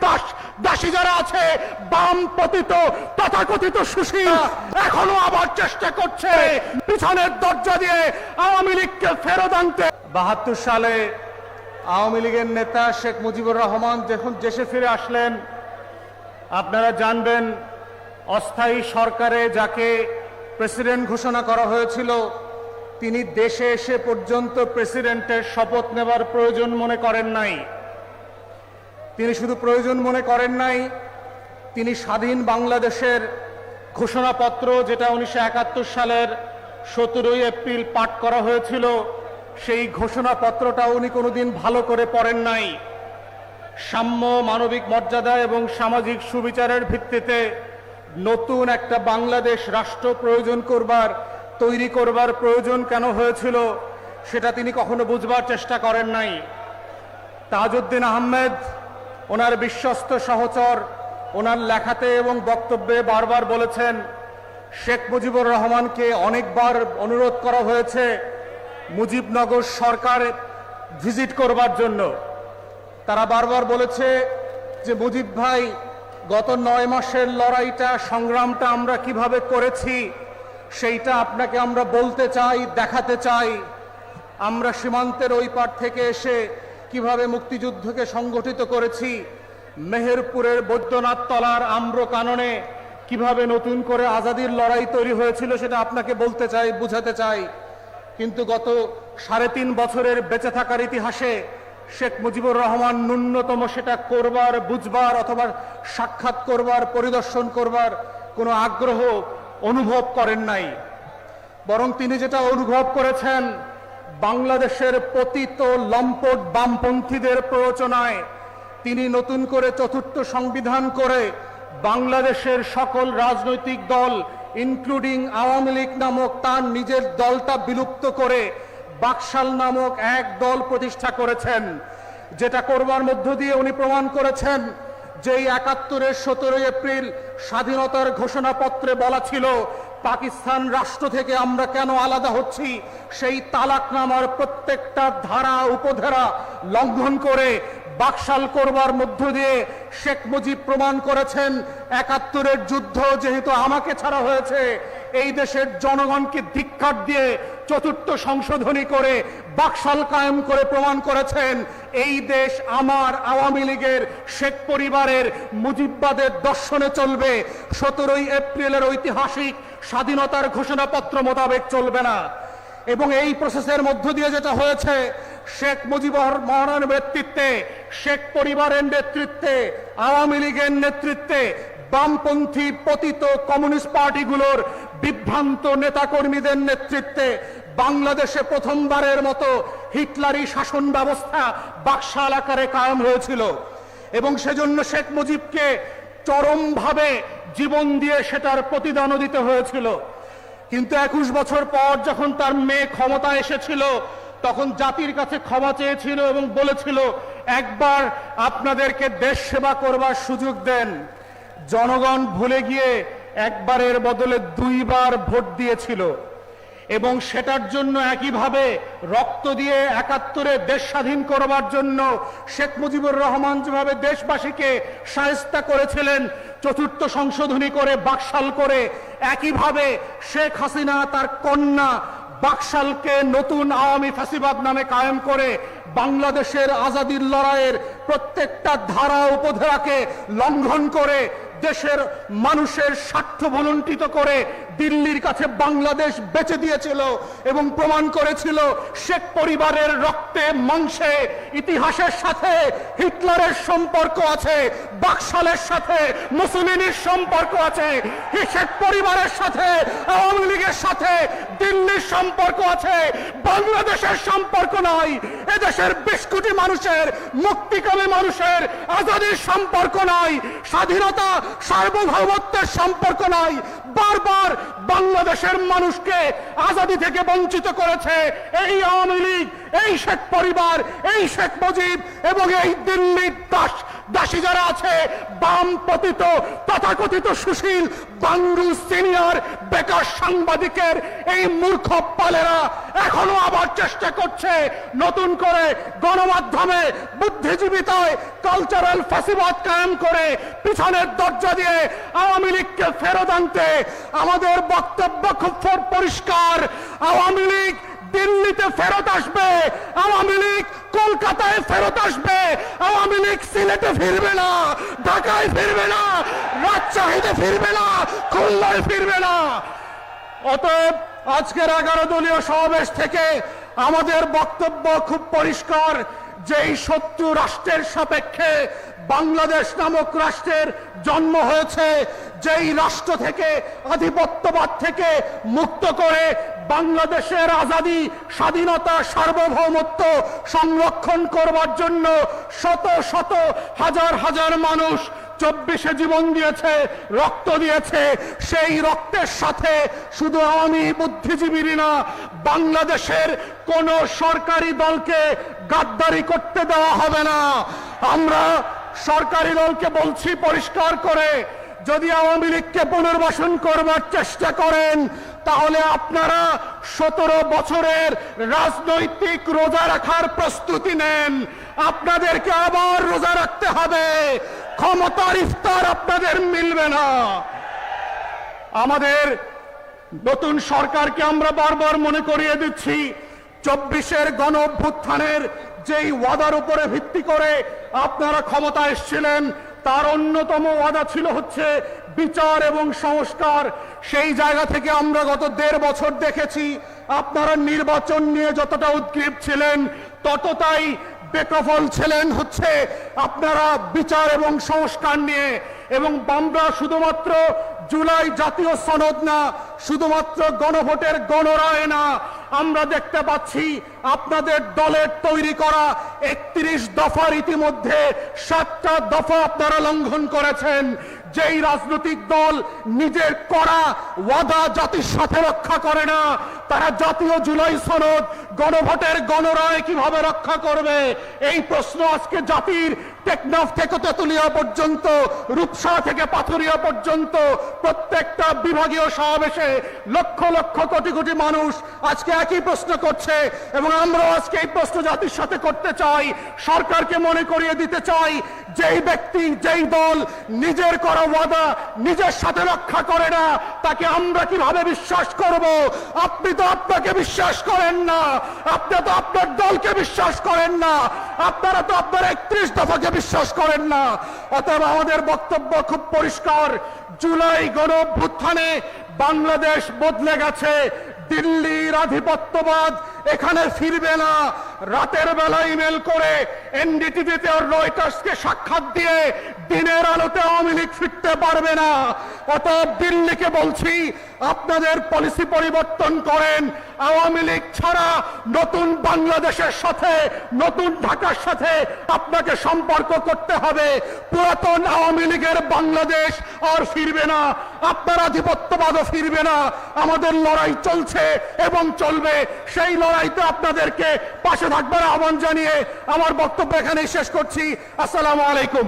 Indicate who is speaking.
Speaker 1: দাস দাসী যারা আছে, বাম পতিত তথাকথিত সুশীল, এখনো আবার চেষ্টা করছে পিছনের দরজা দিয়ে আওয়ামী লীগকে ফেরত আনতে।
Speaker 2: ৭২ সালে আওয়ামী লীগের নেতা শেখ মুজিবুর রহমান যখন দেশে ফিরে আসলেন, আপনারা জানবেন অস্থায়ী সরকারে যাকে প্রেসিডেন্ট ঘোষণা করা হয়েছিল, তিনি দেশে এসে পর্যন্ত প্রেসিডেন্টের শপথ নেবার প্রয়োজন মনে করেন নাই। তিনি শুধু প্রয়োজন মনে করেন নাই, তিনি স্বাধীন বাংলাদেশের ঘোষণাপত্র, যেটা 1971 সালের 17 এপ্রিল পাঠ করা হয়েছিল, সেই ঘোষণাপত্রটা উনি কোনোদিন ভালো করে পড়েন নাই। সাম্য, মানবিক মর্যাদা এবং সামাজিক সুবিচারের ভিত্তিতে নতুন একটা বাংলাদেশ রাষ্ট্র তৈরি করবার প্রয়োজন কেন হয়েছিল, সেটা তিনি কখনো বুঝবার চেষ্টা করেন নাই। তাজউদ্দিন আহমেদ ওনার বিশ্বস্ত সহচর ওনার লেখাতে এবং বক্তব্যে বারবার বলেছেন, শেখ মুজিবুর রহমানকে অনেকবার অনুরোধ করা হয়েছে মুজিবনগর সরকার ভিজিট করবার জন্য। তারা বারবার বলেছে যে মুজিব ভাই, গত 9 মাসের লড়াইটা, সংগ্রামটা আমরা কিভাবে করেছি সেইটা আপনাকে আমরা বলতে চাই, দেখাতে চাই। আমরা সীমান্তের ওই পার থেকে এসে কিভাবে মুক্তিযুদ্ধকে সংগঠিত করেছি, মেহেরপুরের বৈদ্যনাথ তলার আম্র কাননে কিভাবে নতুন করে আজাদির লড়াই তৈরি হয়েছিল, সেটা আপনাকে বলতে চাই, বুঝাতে চাই। কিন্তু গত 3.5 বছরের বেঁচে থাকার ইতিহাসে শেখ মুজিবুর রহমান ন্যূনতম সেটা করবার, বুঝবার অথবা সাক্ষাৎ করবার, পরিদর্শন করবার কোনো আগ্রহ অনুভব করেন নাই। বরং তিনি যেটা অনুভব করেছেন, বাংলাদেশের পতিত লম্পট বামপন্থীদের প্ররোচনায় তিনি নতুন করে 4th সংবিধান করে বাংলাদেশের সকল রাজনৈতিক দল ইনক্লুডিং আওয়ামী লীগ নামক তার নিজের দলটা বিলুপ্ত করে বাকশাল নামক এক দল প্রতিষ্ঠা করেছেন। যেটা করবার মধ্য দিয়ে উনি প্রমাণ করেছেন যেই 71-এর 17 এপ্রিল স্বাধীনতার ঘোষণাপত্রে বলা ছিল পাকিস্তান রাষ্ট্র থেকে আমরা কেন আলাদা হচ্ছি, সেই তালাকনামার প্রত্যেকটা ধারা উপধারা লঙ্ঘন করে বাকশাল করবার মধ্য দিয়ে শেখ মুজিব প্রমাণ করেছেন 71-এর যুদ্ধ যেহেতু আমাকে ছাড়া হয়েছে, এই দেশের জনগণকে ধিক্কার দিয়ে 4th সংশোধনী করে বাকশাল কায়েম করে প্রমাণ করেছেন এই দেশ আমার, আওয়ামী লীগের, শেখ পরিবারের, মুজিববাদের দর্শনে চলবে, 17 এপ্রিলের ঐতিহাসিক স্বাধীনতার ঘোষণাপত্র মোতাবেক চলবে না। এবং এই প্রসেসের মধ্য দিয়ে যেটা হয়েছে, শেখ মুজিবুর রহমানের নেতৃত্বে, শেখ পরিবারের নেতৃত্বে, আওয়ামী লীগের নেতৃত্বে, বামপন্থী পতিত কমিউনিস্ট পার্টিগুলোর বিভ্রান্ত নেতাকর্মীদের নেতৃত্বে বাংলাদেশে প্রথমবারের মতো হিটলারি শাসন ব্যবস্থা বাকশাল আকারে কায়েম হয়েছিল। এবং সেজন্য শেখ মুজিবকে চরমভাবে জীবন দিয়ে সেটার প্রতিদানও দিতে হয়েছিল। কিন্তু 21 বছর পর যখন তার মেয়ে ক্ষমতা এসেছিল, তখন জাতির কাছে ক্ষমা চেয়েছিল এবং বলেছিল, একবার আপনাদেরকে দেশ সেবা করবার সুযোগ দেন। জনগণ ভুলে গিয়ে একবারের বদলে 2 বার ভোট দিয়েছিল এবং সেটার জন্য একইভাবে রক্ত দিয়ে 71-এ দেশ স্বাধীন করবার জন্য শেখ মুজিবুর রহমান যেভাবে দেশবাসীকে শায়েস্তা করেছিলেন 4th সংশোধনী করে বাকশাল করে, একইভাবে শেখ হাসিনা তার কন্যা বাকশালকে নতুন আওয়ামী ফ্যাসিবাদ নামে কায়েম করে বাংলাদেশের আজাদির লড়াইয়ের প্রত্যেকটা ধারা উপধারাকে লঙ্ঘন করে দেশের মানুষের স্বার্থ ভুলুণ্ঠিত করে দিল্লির কাছে বাংলাদেশ বেচে দিয়েছিল এবং প্রমাণ করেছিল শেখ পরিবারের রক্তে মাংসে ইতিহাসের সাথে হিটলারের সম্পর্ক আছে, বাকশালের সাথে মুসলিনের সম্পর্ক আছে, শেখ পরিবারের সাথে আওয়ামী লীগের সাথে দিল্লির সম্পর্ক আছে, বাংলাদেশের সম্পর্ক নাই। এদেশের 20 কোটি মানুষের, মুক্তিকামী মানুষের আজাদির সম্পর্ক নাই, স্বাধীনতা সার্বভৌমত্বের সম্পর্ক নাই। বারবার বাংলাদেশের মানুষকে আজাদি থেকে বঞ্চিত করেছে এই আওয়ামী লীগ, এই শেখ পরিবার, এই শেখ মুজিব এবং এই দিল্লির দাস
Speaker 1: দাসী যারা আছে, বাম পতিত তথাকথিত সুশীল বাংলু সিনিয়র বেকার সাংবাদিকের এই মূর্খ পালেরা এখনো আবার চেষ্টা করছে নতুন করে গণমাধ্যমে বুদ্ধিজীবিতায় কালচারাল ফ্যাসিবাদ কায়েম করে পিছনের দরজা দিয়ে আওয়ামী লীগকে ফেরত আনতে। আমাদের বক্তব্য খুব পরিষ্কার, আওয়ামী লীগ দিল্লিতে ফেরত আসবে, আওয়ামী লীগ কলকাতায় ফেরত আসবে, আওয়ামী লীগ সিলেটে ফিরবে না, ঢাকায় ফিরবে না, রাজশাহীতে ফিরবে না, খুলনায় ফিরবে না। অতএব আজকের 11 দলীয় সমাবেশ থেকে আমাদের বক্তব্য খুব পরিষ্কার, যেই শত্রু রাষ্ট্রের সাপেক্ষে বাংলাদেশ নামক রাষ্ট্রের জন্ম হয়েছে, যেই রাষ্ট্র থেকে আধিপত্যবাদ থেকে মুক্ত করে বাংলাদেশের আজাদী, স্বাধীনতা, সার্বভৌমত্ব সংরক্ষণ করবার জন্য শত শত হাজার হাজার মানুষ 24-এ জীবন দিয়েছে, রক্ত দিয়েছে, সেই রক্তের সাথে শুধু আওয়ামী বুদ্ধিজীবী না, বাংলাদেশের কোন সরকারি দলকে গাদ্দারি করতে দেওয়া হবে না। আমরা সরকারি দলকে বলছি পরিষ্কার করে, যদি আওয়ামী লীগকে পুনর্বাসন করবার চেষ্টা করেন তাহলে আপনারা 17 বছরের রাজনৈতিক রোজা রাখার প্রস্তুতি নেন। আপনাদেরকে আবার রোজা রাখতে হবে, ক্ষমতার ইফতার আপনাদের মিলবে না। আমাদের নতুন সরকারকে আমরা বারবার মনে করিয়ে দিচ্ছি, 24-এর গণ অভ্যুত্থানের যেই ওয়াদার উপরে ভিত্তি করে আপনারা ক্ষমতা এসেছিলেন, তার অন্যতম ওয়াদা ছিল হচ্ছে বিচার এবং সংস্কার। সেই জায়গা থেকে আমরা গত 1.5 বছর দেখেছি আপনারা নির্বাচন নিয়ে যতটা উদ্গ্রীব ছিলেন ততটাই বেকফল ছিলেন হচ্ছে আপনারা বিচার এবং সংস্কার নিয়ে। এবং আমরা শুধুমাত্র জুলাই জাতীয় সনদ না, শুধুমাত্র গণভোটের গণরায় না, আমরা দেখতে পাচ্ছি আপনাদের দলের তৈরি করা 31 দফার ইতিমধ্যে 7টা দফা আপনারা লঙ্ঘন করেছেন। যেই রাজনৈতিক দল নিজের করা ওয়াদা জাতির সাথে রক্ষা করে না, তারা জাতীয় জুলাই সনদ, গণভোটের গণরায় কিভাবে রক্ষা করবে? এই প্রশ্ন আজকে জাতির টেকনাফ থেকে তেতুলিয়া পর্যন্ত, রূপসা থেকে পাথুরিয়া পর্যন্ত প্রত্যেকটা বিভাগীয় সমাবেশে লক্ষ লক্ষ কোটি কোটি মানুষ আজকে একই প্রশ্ন করছে। এবং আমরাও আজকে এই প্রশ্ন জাতির সাথে করতে চাই, সরকারকে মনে করিয়ে দিতে চাই, যেই ব্যক্তি, যেই দল নিজের করা ওয়াদা নিজের সাথে রক্ষা করে না, তাকে আমরা কিভাবে বিশ্বাস করব? আপনি তো আপনাকে বিশ্বাস করেন না, আপনি তো আপনার দলকে বিশ্বাস করেন না, আপনারা তো আপনার 31 দফাকে বিশ্বাস করেন না। অতএব আমাদের বক্তব্য খুব পরিষ্কার, জুলাই গণ অভ্যুত্থানে বাংলাদেশ বদলে গেছে, দিল্লির আধিপত্যবাদ এখানে ফিরবে না। রাতের বেলা ইমেল করে এনডিটিভিতে আর রয়টার্সকে সাক্ষাৎ দিয়ে দিনের আলোতে আওয়ামী লীগ ফিরতে পারবে না। অতএব দিল্লিকে বলছি, আপনাদের পলিসি পরিবর্তন করেন। আওয়ামী লীগ ছাড়া নতুন বাংলাদেশের সাথে, নতুন ঢাকার সাথে আপনাকে সম্পর্ক করতে হবে। পুরাতন আওয়ামী লীগের বাংলাদেশ আর ফিরবে না, আপনার আধিপত্যবাদও ফিরবে না। আমাদের লড়াই চলছে এবং চলবে, সেই লড়াইতে আপনাদেরকে পাশে থাকবার আহ্বান জানিয়ে আমার বক্তব্য এখানেই শেষ করছি। আসসালামু আলাইকুম।